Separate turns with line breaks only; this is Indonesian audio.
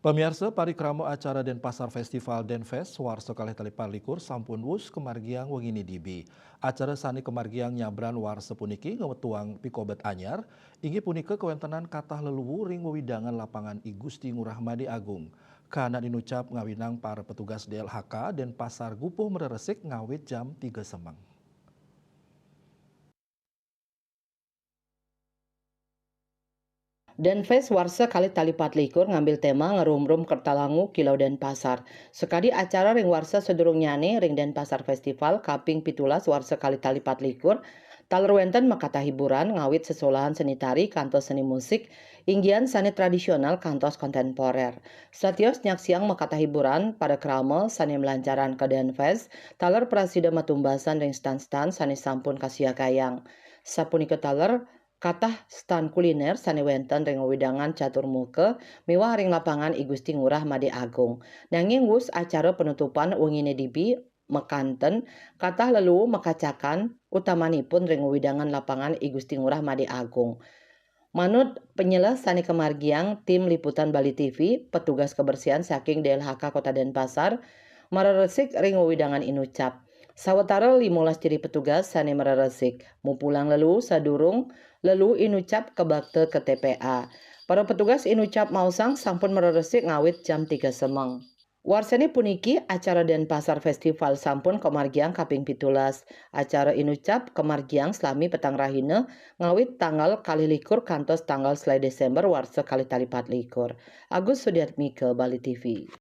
Pemirsa parikramo acara Denpasar Festival Denfest Warsa kalih tali parlikur sampun wus kemargiang wengini dibi. Acara sani kemargiang nyabran warsa puniki ngewetuang pikobet anyar, ingi punika kewentenan katah leluwu ring wewidangan lapangan I Gusti Ngurah Madi Agung. Kana dinucap ngawinang para petugas DLHK Denpasar Gupuh Mereresik ngawit jam 3 semang.
Denfest Warsa kali tali patlikur ngambil tema ngerumrum Kertalangu Kilau Denpasar. Sekadi acara ring Warsa sedurung nyane ring Denpasar Festival kaping pitulas Warsa kali tali patlikur talerwenten makata hiburan ngawit sesolahan seni tari kantos seni musik inggian seni tradisional kantos kontemporer. Satios nyak siang makata hiburan pada krama seni melancaran ke Denfest taler prasida matumbasan ring stan-stan sani sampun kasia kayang. Sapunika taler katah stan kuliner sani wenten ring wewidangan catur muka miwah ring lapangan I Gusti Ngurah Madi Agung. Nanging wus acara penutupan wengine dibi mekanten katah lelu mekacakan utamanipun ring wewidangan lapangan I Gusti Ngurah Madi Agung. Manut penyeles sani kemargiang tim liputan Bali TV, petugas kebersihan saking DLHK Kota Denpasar mereresik ring wewidangan inucap. Sawetara 15 ciri petugas sani mereresik, mau pulang lelu sadurung lelu inucap kebakte ke TPA. Para petugas inucap mausang sampun mereresik ngawit jam 3 semeng. Warsani puniki acara Denpasar Festival sampun kemargiang kaping pitulas. Acara inucap kemargiang selami petang rahina ngawit tanggal kali likur kantos tanggal selai Desember warsa kali tali likur. Agus Sudiatmike Bali TV.